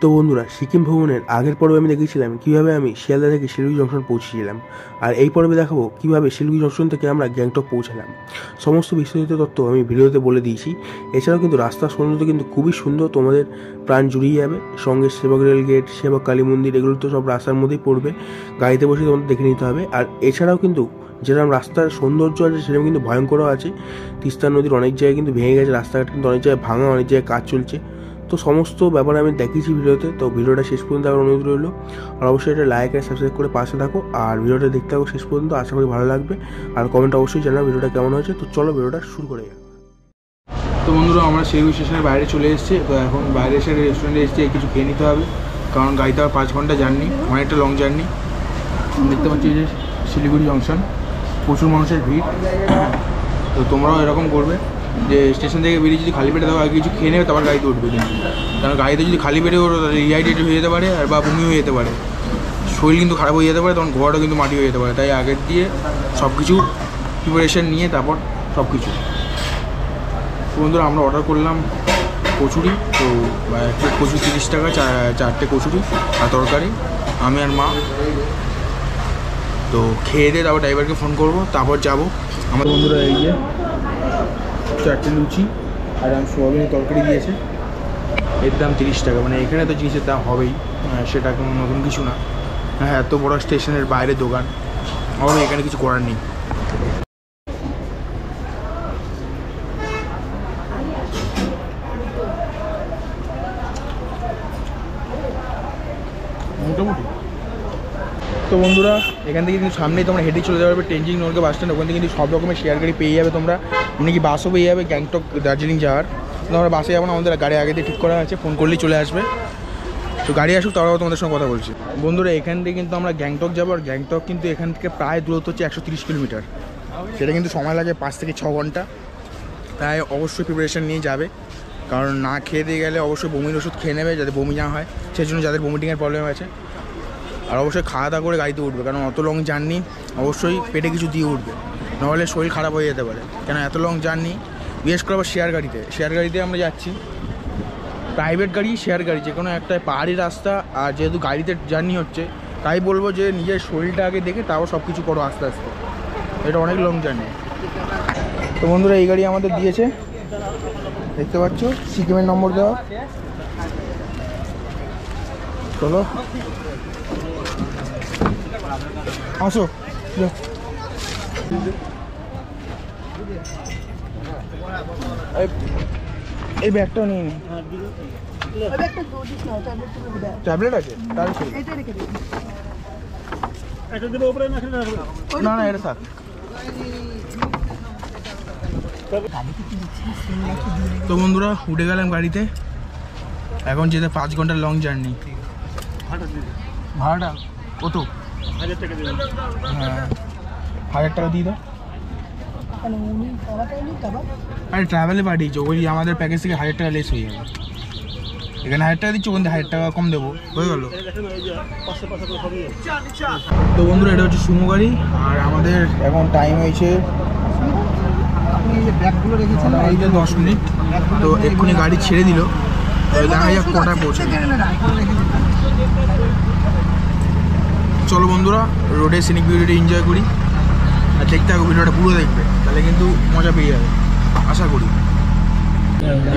তো বন্ধুরা, সিকিম ভ্রমণের আগের পর্বে আমি দেখিয়েছিলাম কীভাবে আমি শিয়ালদা থেকে শিলিগুড়ি জংশন পৌঁছেছিলাম, আর এই পর্বে দেখাবো কীভাবে শিলিগুড়ি জংশন থেকে আমরা গ্যাংটক পৌঁছালাম। সমস্ত বিস্তারিত তথ্য আমি ভিডিওতে বলে দিয়েছি। এছাড়াও কিন্তু রাস্তার সৌন্দর্য কিন্তু খুবই সুন্দর, তোমাদের প্রাণ জুড়িয়ে যাবে। সঙ্গে সেবক রেল গেট, সেবক কালী মন্দির, এগুলো তো সব রাস্তার মধ্যেই পড়বে, গাড়িতে বসে তোমাদের দেখে নিতে হবে। আর এছাড়াও কিন্তু যেরকম রাস্তার সৌন্দর্য আছে সেরকম কিন্তু ভয়ঙ্করও আছে। তিস্তা নদীর অনেক জায়গায় কিন্তু ভেঙে গেছে, রাস্তাঘাট কিন্তু অনেক জায়গায় ভাঙা, অনেক জায়গায় কাজ চলছে। তো সমস্ত ব্যাপারে আমি দেখিয়েছি ভিডিওতে। তো ভিডিওটা শেষ পর্যন্ত আমার অনুরোধ রইল, আর অবশ্যই এটা লাইক আর সাবস্ক্রাইব করে পাশে থাকো, আর ভিডিওটা দেখতে থাকো শেষ পর্যন্ত। আশা করি ভালো লাগবে, আর কমেন্ট অবশ্যই জানাও ভিডিওটা কেমন হয়েছে। তো চলো ভিডিওটা শুরু করে যাক। তো বন্ধুরা, আমরা শিলিগুড়ি স্টেশনের বাইরে চলে এসেছি। তো এখন বাইরে এসে রেস্টুরেন্টে এসেছি, কিছু খেয়ে নিতে হবে, কারণ গাড়িতে আবার 5 ঘন্টা জার্নি, অনেকটা লং জার্নি। দেখতে পাচ্ছি যে শিলিগুড়ি জংশন, প্রচুর মানুষের ভিড়। তো তোমরাও এরকম করবে যে স্টেশন থেকে বেরিয়ে যদি খালি পেটে থাকো, আগে কিছু খেয়ে নেবে, তারপর গাড়িতে উঠবে। কিন্তু কারণ গাড়িতে যদি খালি পেটে ওঠো তাহলে রিহাইড্রেটেড হয়ে যেতে পারে, আর বা বমি হয়ে যেতে পারে, শরীর কিন্তু খারাপ হয়ে যেতে পারে, তখন ঘোড়াটা কিন্তু মাটি হয়ে যেতে পারে। তাই আগের দিয়ে সব কিছু প্রিপারেশন নিয়ে তারপর সব কিছু। বন্ধুরা, আমরা অর্ডার করলাম কচুরি। তো একটা কচুরি 30 টাকা, 4টে কচুরি আর তরকারি, আমি আর মা। তো খেয়ে দিয়ে তারপর ড্রাইভারকে ফোন করবো, তারপর যাবো। আমার বন্ধুরা এই যে 4টে লুচি আর সোয়াবিনের তরকারি দিয়েছে, এর দাম 30 টাকা। মানে এখানে তো জিনিসের দাম হবেই, সেটা কোনো নতুন কিছু না। হ্যাঁ, এত বড় স্টেশনের বাইরে দোকান, আমার এখানে কিছু করার নেই। মোটামুটি। তো বন্ধুরা, এখান থেকে কিন্তু সামনেই তোমরা হেঁটে চলে যাবে টেনজিং নর্গে বাস স্ট্যান্ড। ওখান থেকে কিন্তু সব রকমের শেয়ার গাড়ি পেয়ে যাবে তোমরা, এমনকি বাসও পেয়ে যাবে গ্যাংটক দার্জিলিং যাওয়ার। তো আমরা বাসে যাবো না, আমাদের গাড়ি আগে দিয়ে ঠিক করা আছে, ফোন করলেই চলে আসবে। তো গাড়ি আসুক তারাও তোমাদের সঙ্গে কথা বলছি। বন্ধুরা, এখান থেকে কিন্তু আমরা গ্যাংটক যাবো, আর গ্যাংটক কিন্তু এখান থেকে প্রায় দূরত্ব হচ্ছে 130 কিলোমিটার। সেটা কিন্তু সময় লাগে 5 থেকে 6 ঘন্টা। তাই অবশ্যই প্রিপারেশান নিয়ে যাবে, কারণ না খেয়ে দিয়ে গেলে অবশ্যই বমির ওষুধ খেয়ে নেবে, যাতে বমি না হয়। সেই জন্য যাদের ভমিটিংয়ের প্রবলেম আছে, আর অবশ্যই খাওয়া দাওয়া করে গাড়িতে উঠবে, কারণ অত লং জার্নি অবশ্যই পেটে কিছু দিয়ে উঠবে, নাহলে শরীর খারাপ হয়ে যেতে পারে। কেন এত লং জার্নি, বিশেষ করে আবার শেয়ার গাড়িতে আমরা যাচ্ছি, প্রাইভেট গাড়ি, শেয়ার গাড়ি, যে কোনো একটা পাহাড়ি রাস্তা। আর যেহেতু গাড়িতে জার্নি হচ্ছে, তাই বলবো যে নিজের শরীরটা আগে দেখে তাও সব কিছু করো আস্তে আস্তে, এটা অনেক লং জার্নি। তো বন্ধুরা, এই গাড়ি আমাদের দিয়েছে, দেখতে পাচ্ছ সিকিমের নম্বর দেওয়া। চলো আসো, এই ব্যাগটাও নিয়ে নি। ট্যাবলেট আছে তাহলে না না, এটা থাক। তো বন্ধুরা, উঠে গেলাম গাড়িতে, এখন যেতে 5 ঘন্টার লং জার্নি। ভাড়াটা কত? 1000 টাকা দিলাম। হ্যাঁ, 1000 টাকা দিয়ে দাও। আরে ট্রাভেলে পাঠিয়েছো, ওই আমাদের প্যাকেজ থেকে 1000 টাকা লেস হয়ে যাবে। এখানে 1000 টাকা দিচ্ছ, ওখান থেকে 1000 টাকা কম দেবো, হয়ে গেল। তো বন্ধুরা, এটা হচ্ছে সুমো গাড়ি, আর আমাদের এখন টাইম হয়েছে 10 মিনিট। তো এক্ষুনি গাড়ি ছেড়ে দিল, দেখা যাক কটায় পৌঁছে। চলো বন্ধুরা, রোডে সিনিক ভিডিওটি এনজয় করি, আর দেখতে থাকো, ভিডিওটা পুরো দেখবে, তাহলে কিন্তু মজা পেয়ে যাবে আশা করি।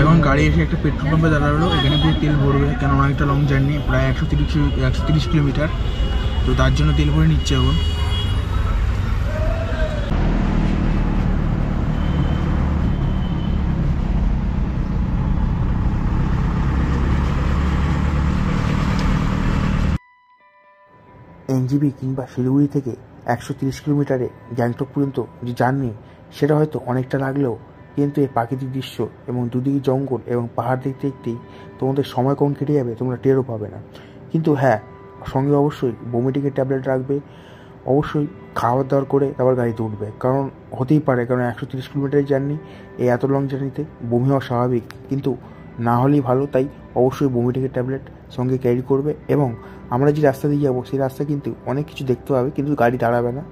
এখন গাড়ি এসে একটা পেট্রোল পাম্পে দাঁড়ালো, এখানে পুরো তেল ভরবে, কেন অনেকটা লং জার্নি, প্রায় 130 কিলোমিটার। তো তার জন্য তেল ভরে নিচ্ছে এখন। এনজিবি কিংবা শিলিগুড়ি থেকে 130 কিলোমিটারে গ্যাংটক পর্যন্ত যে জার্নি, সেটা হয়তো অনেকটা লাগলেও কিন্তু এই প্রাকৃতিক দৃশ্য এবং দুদিকে জঙ্গল এবং পাহাড় দেখতে দেখতেই তোমাদের সময় কম কেটে যাবে, তোমরা টেরও পাবে না। কিন্তু হ্যাঁ, সঙ্গে অবশ্যই বমিটিংয়ের ট্যাবলেট রাখবে, অবশ্যই খাওয়ার দাওয়ার করে তারপর গাড়িতে উঠবে, কারণ হতেই পারে, কারণ 130 কিলোমিটারের জার্নি, এই এত লং জার্নিতে বমি হওয়া স্বাভাবিক, কিন্তু না হলেই ভালো। তাই অবশ্যই বমিটিংয়ের ট্যাবলেট সঙ্গে ক্যারি করবে। এবং আমরা যে রাস্তা দিয়ে যাবো, সেই রাস্তা কিন্তু অনেক কিছু দেখতে হবে, কিন্তু গাড়ি দাঁড়াবে না।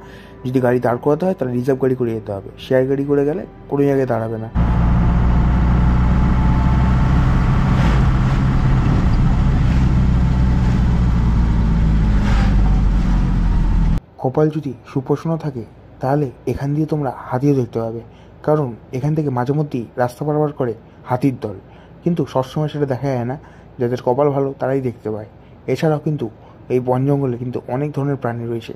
যদি গাড়ি দাঁড় করাতে হয় তাহলে রিজার্ভ গাড়ি করে যেতে হবে, শেয়ার গাড়ি করে গেলে কোনো জায়গায় দাঁড়াবে না। কপাল যদি সুপ্রসন্ন থাকে তাহলে এখান দিয়ে তোমরা হাতিও দেখতে পাবে, কারণ এখান থেকে মাঝে মধ্যেই রাস্তা পারাপার করে হাতির দল, কিন্তু সবসময় সেটা দেখা যায় না। যাদের কপাল ভালো তারাই দেখতে পায়। এছাড়াও কিন্তু এই বন জঙ্গলে কিন্তু অনেক ধরনের প্রাণী রয়েছে।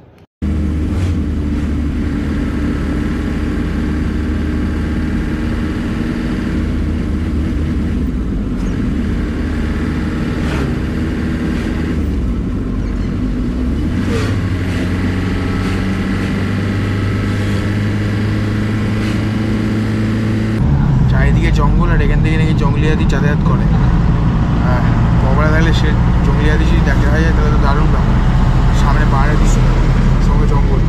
চারিদিকে জঙ্গল, আর এখান থেকে নাকি জঙ্গলি হাতি যাতায়াত করে। কবরা থাকলে সে জঙ্গলি হাতি যদি দেখা যায় তাহলে তো দারুণ ব্যাপার। সামনে পাহাড়ের দৃশ্য, সঙ্গে জঙ্গল।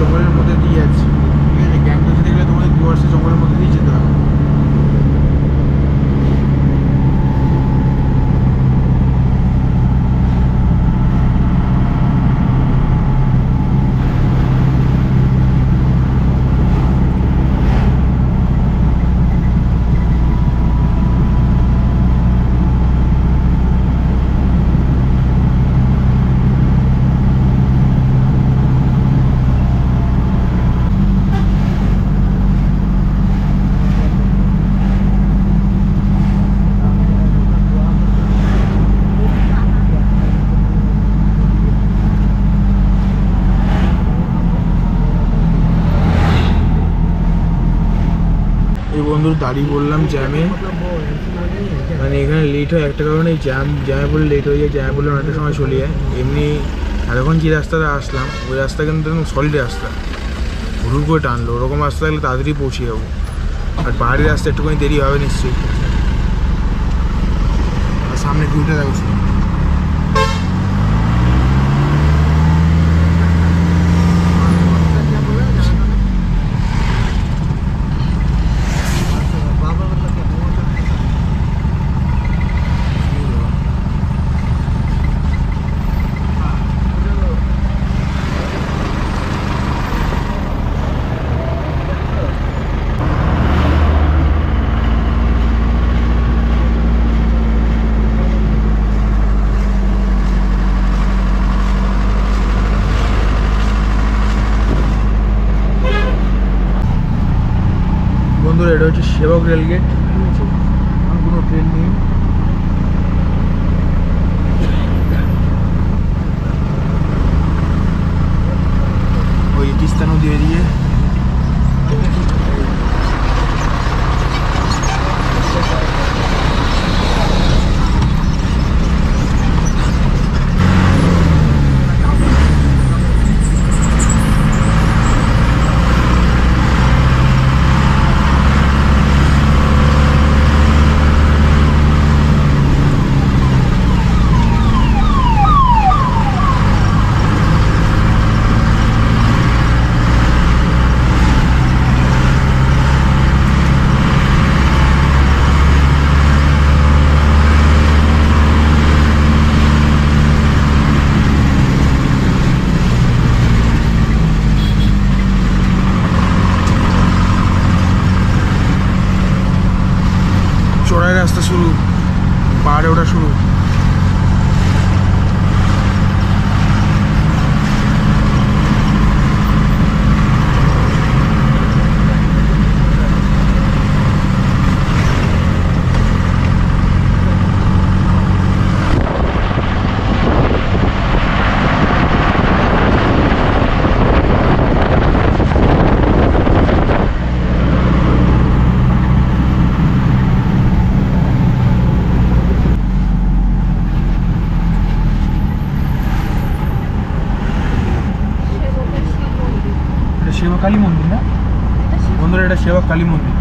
জঙ্গলের মধ্যে দিয়ে যাচ্ছি, ঠিক আছে? গ্যাংটক যেতে গেলে তোমাদের ডুয়ার্সের জঙ্গলের মধ্যে দিয়ে যেতে হবে। এই বন্ধুর দাঁড়িয়ে বললাম জ্যামে, মানে এখানে লেট হয় একটা কারণে, জ্যামে বলে লেট হয়ে যায়। জ্যামে বলে অনেকটা সময় চলে যায়। এমনি এতক্ষণ যে রাস্তাটা আসলাম ওই রাস্তা কিন্তু একদম সলিড রাস্তা, হুড় করে টানলো। ওরকম রাস্তা থাকলে তাড়াতাড়ি পৌঁছে যাবো। আর পাহাড়ি রাস্তা একটুখানি দেরি হবে নিশ্চয়ই। আর সামনে ভিউটা দেখো। বন্ধুরা এটা হচ্ছে সেবক রেলগেট, ঠিক আছে? এখন কোনো ট্রেন নেই। ওই তিস্তা নদী এদিকে। চড়াই রাস্তা শুরু, পাহাড়ে ওঠা শুরু। কালী মন্দির না বন্ধুরা, এটা সেবক কালী মন্দির।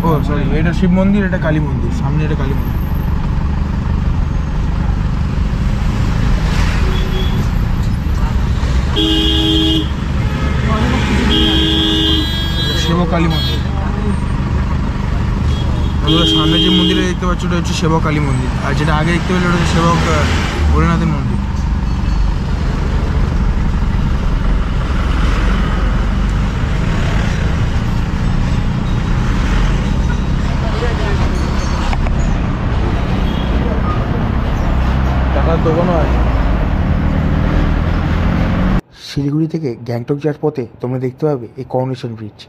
ও সরি, এটা শিব মন্দির, এটা কালী মন্দির, সামনে এটা কালী মন্দির। সেবক কালী মন্দির। আমরা সামনে যে মন্দিরে দেখতে পাচ্ছি ওটা হচ্ছে সেবক কালী মন্দির, আর যেটা আগে দেখতে পেলে ওটা হচ্ছে সেবক ভোলেনাথের মন্দির। টাকার দোকানও আছে। শিলিগুড়ি থেকে গ্যাংটক যাওয়ার পথে তোমরা দেখতে পাবে এই করোনেশন ব্রিজ।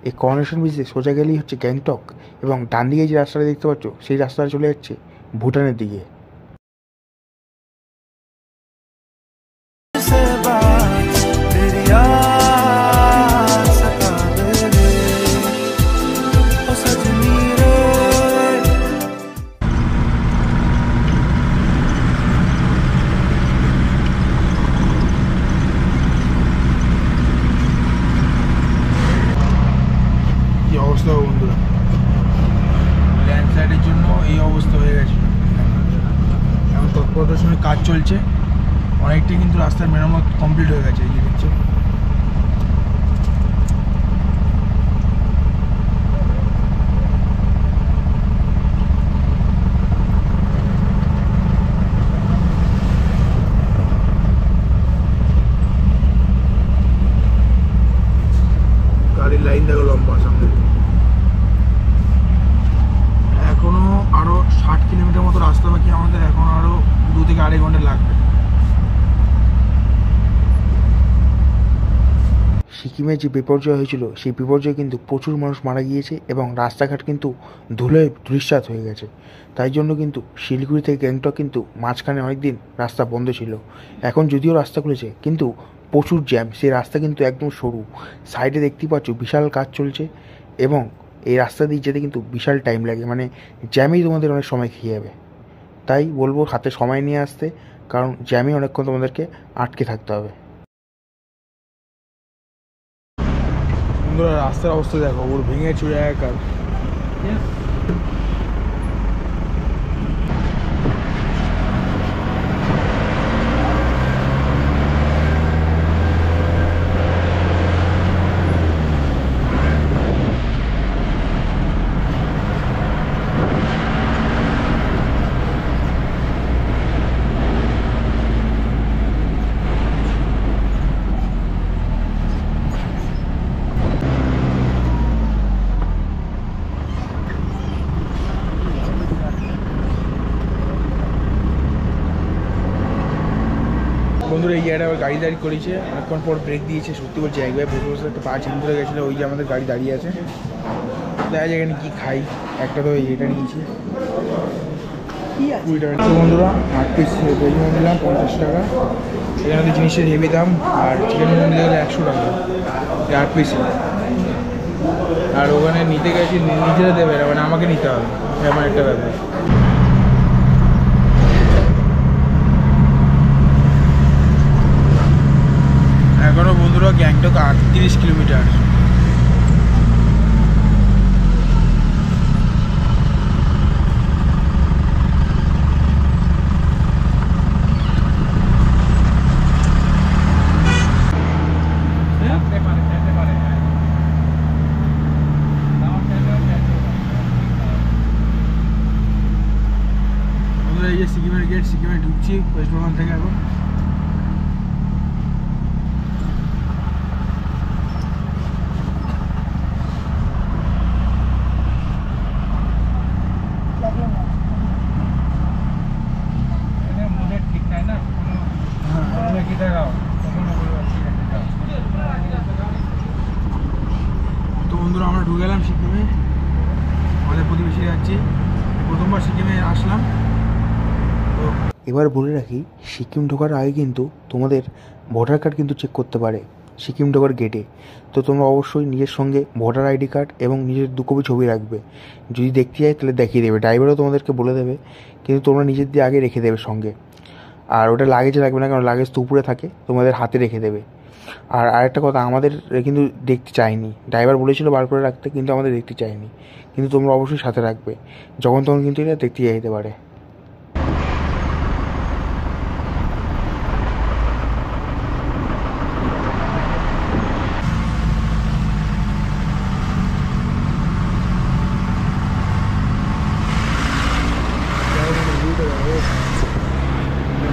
এই করোনেশন ব্রিজে সোজা গেলেই হচ্ছে গ্যাংটক, এবং ডান দিকে যে রাস্তাটা দেখতে পাচ্ছ সেই রাস্তাটা চলে যাচ্ছে ভুটানের দিকে। কি অবস্থা বন্ধুরা, ল্যান্ডস্লাইডের জন্য এই অবস্থা হয়ে গেছে। এখন তৎপরতার সময় কাজ চলছে, অনেকটাই কিন্তু রাস্তার মেরামত কমপ্লিট হয়ে গেছে। এই যে দেখছো, গাড়ির লাইন দেখো লম্বা সামনে। এখনো আরো 60 কিলোমিটার মতো রাস্তা বাকি আমাদের, এখন আরো 2 থেকে 2.5 ঘন্টা লাগবে। সিকিমে যে বিপর্যয় হয়েছিল সেই বিপর্যয়ে কিন্তু প্রচুর মানুষ মারা গিয়েছে, এবং রাস্তাঘাট কিন্তু ধুলোয় ধূলিসাৎ হয়ে গেছে। তাই জন্য কিন্তু শিলিগুড়ি থেকে গ্যাংটক কিন্তু মাঝখানে অনেক দিন রাস্তা বন্ধ ছিল। এখন যদিও রাস্তা খুলেছে কিন্তু প্রচুর জ্যাম, সেই রাস্তা কিন্তু একদম সরু। সাইডে দেখতেই পাচ্ছ বিশাল কাজ চলছে, এবং এই রাস্তা দিয়ে যেতে কিন্তু বিশাল টাইম লাগে, মানে জ্যামেই তোমাদের অনেক সময় খেয়ে যাবে। তাই বলবো হাতে সময় নিয়ে আসতে, কারণ জ্যামে অনেকক্ষণ তোমাদেরকে আটকে থাকতে হবে। বন্ধুরা রাস্তার অবস্থা দেখো, ওর ভেঙে চুরে একার। বন্ধুরা এই জায়গাটা আবার গাড়ি দাঁড়িয়ে করেছে, অনেকক্ষণ পর ব্রেক দিয়েছে। সত্যি বলছি, একবার বসে বসে একটা পা চিন ধরে গেছিলো। ওই যে আমাদের গাড়ি দাঁড়িয়ে আছে, দেখা যায় এখানে কী খাই। একটা তো এটা নিয়েছি 20 টাকা। তো বন্ধুরা 8 পিস ভেজ মোমো নিলাম 50 টাকা। এখানে তো জিনিসের হেভি দাম, আর চিকেন মোমো নিতে গেলে 100 টাকা 8 পিসে। আর ওখানে নিতে গেছি নিজেরা দেবে না, মানে আমাকে নিতে হবে, এমন একটা ব্যাপার। এখনো বন্ধুরা গ্যাংটক 38 কিলোমিটার। এই যে সিকিমের গেট, সিকিমে ঢুকছি ওয়েস্ট বেঙ্গল থেকে। এখন তো বন্ধুরা আমরা ঢুকে গেলাম সিকিমে, আমাদের প্রতিবেশী যাচ্ছি। প্রথমবার সিকিমে আসলাম। তো এবার বলে রাখি, সিকিম ঢোকার আগে কিন্তু তোমাদের ভোটার কার্ড কিন্তু চেক করতে পারে সিকিম ঢোকার গেটে। তো তোমরা অবশ্যই নিজের সঙ্গে ভোটার আইডি কার্ড এবং নিজের 2 কপি ছবি রাখবে। যদি দেখতে চাই তাহলে দেখিয়ে দেবে, ড্রাইভারও তোমাদেরকে বলে দেবে, কিন্তু তোমরা নিজের দিয়ে আগে রেখে দেবে সঙ্গে। আর ওটা লাগেজে রাখবে না, কারণ লাগেজ তো উপরে থাকে, তোমাদের হাতে রেখে দেবে। আর আরেকটা কথা, আমাদের কিন্তু দেখতে চাইনি, ড্রাইভার বলেছিল বার করে রাখতে, কিন্তু আমাদের দেখতে চাইনি। কিন্তু তোমরা অবশ্যই সাথে রাখবে, যখন তখন কিন্তু এটা দেখতে যেতে পারে।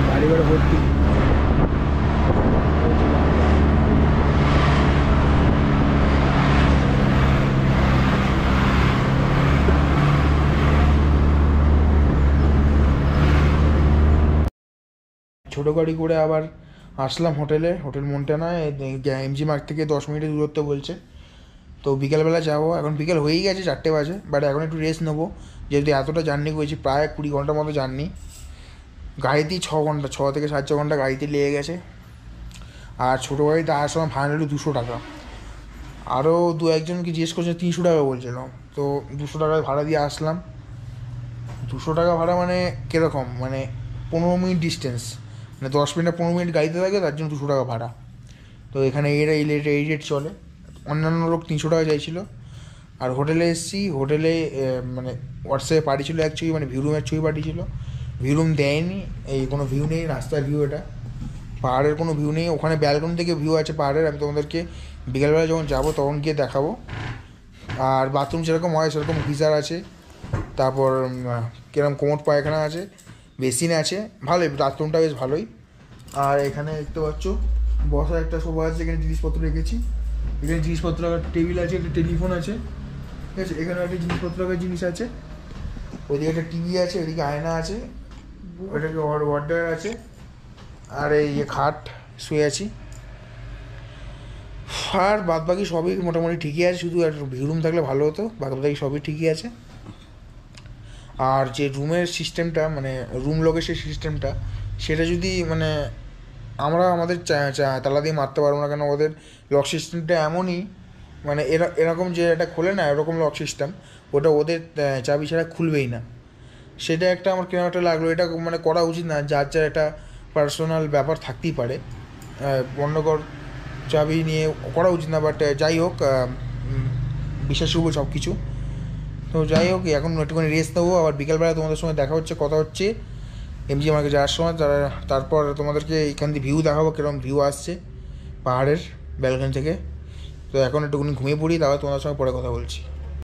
বাড়ি বাড়ি ভর্তি। ছোটো গাড়ি করে আবার আসলাম হোটেল মন্টানা, এমজি মার্গ থেকে 10 মিনিটের দূরত্ব বলছে। তো বিকেলবেলা যাবো, এখন বিকেল হয়েই গেছে, 4টে বাজে, বাট এখন একটু রেস্ট নেবো, যেহেতু এতটা জার্নি করেছি, প্রায় 20 ঘন্টার মতো জার্নি। গাড়িতেই 6 ঘন্টা, 6 থেকে 7 ঘন্টা গাড়িতে লেগে গেছে। আর ছোটো গাড়িতে আসার সময় ফাইনালি 200 টাকা। আরও 2-1জনকে জিজ্ঞেস করছে 300 টাকা বলছিল, তো 200 টাকায় ভাড়া দিয়ে আসলাম। 200 টাকা ভাড়া মানে কীরকম, মানে 15 মিনিট ডিস্টেন্স, মানে 10 মিনিট 15 মিনিট গাড়িতে থাকে, তার জন্য 200 টাকা ভাড়া। তো এখানে এই রেট চলে। অন্যান্য লোক 300 টাকা চাইছিলো। আর হোটেলে এসেছি, হোটেলে মানে হোয়াটসঅ্যাপে পাঠিয়েছিলো এক ছবি, মানে ভিউরুমের ছবি পাঠিয়েছিলো, ভিউরুম দেয়নি। এই কোনো ভিউ নেই, রাস্তার ভিউ এটা, পাহাড়ের কোনো ভিউ নেই। ওখানে ব্যালকনি থেকে ভিউ আছে পাহাড়ের, আমি তোমাদেরকে বিকেলবেলা যখন যাবো তখন গিয়ে দেখাবো। আর বাথরুম যেরকম হয় সেরকম গিজার আছে, তারপর কিরকম কোমোড পায়খানা আছে, বেসিন আছে, ভালোই, বাথরুমটা বেশ ভালোই। আর এখানে দেখতে পাচ্ছ বসার একটা সোফা আছে, এখানে জিনিসপত্র রেখেছি। এখানে জিনিসপত্র রাখার টেবিল আছে, একটা টেলিফোন আছে, ঠিক আছে। এখানে একটা জিনিসপত্র রাখার জিনিস আছে, ওইদিকে একটা টিভি আছে, ওইদিকে আয়না আছে, ওইটাকে ওয়ার্ডার আছে। আর এই খাট শুয়ে আছি। আর বাদ বাকি সবই মোটামুটি ঠিকই আছে, শুধু আর ভিউ রুম থাকলে ভালো হতো, বাদ বাকি সবই ঠিকই আছে। আর যে রুমের সিস্টেমটা, মানে রুম লোকেশের সিস্টেমটা, সেটা যদি মানে আমরা আমাদের তালা দিয়ে মারতে পারবো না, কেন ওদের লক সিস্টেমটা এমনই, মানে এরকম যে এটা খোলে না, এরকম লক সিস্টেম, ওটা ওদের চাবি ছাড়া খুলবেই না। সেটা একটা আমার কেন একটা লাগলো, এটা মানে করা উচিত না, যার যার একটা পার্সোনাল ব্যাপার থাকতেই পারে, বন্ধকর চাবি নিয়ে করা উচিত না। বাট যাই হোক, বিশ্বাসযোগ্য সব কিছু। তো যাই হোক, এখন একটুখানি রেস্ট নেবো, আবার বিকেলবেলা তোমাদের সঙ্গে দেখা হচ্ছে, কথা হচ্ছে এমজি মার্কে যাওয়ার সময়। তারপর তোমাদেরকে এইখান দিয়ে ভিউ দেখাবো, কীরকম ভিউ আসছে পাহাড়ের ব্যালকনি থেকে। তো এখন একটুখানি ঘুমিয়ে পড়ি, তারপর তোমাদের সঙ্গে পরে কথা বলছি।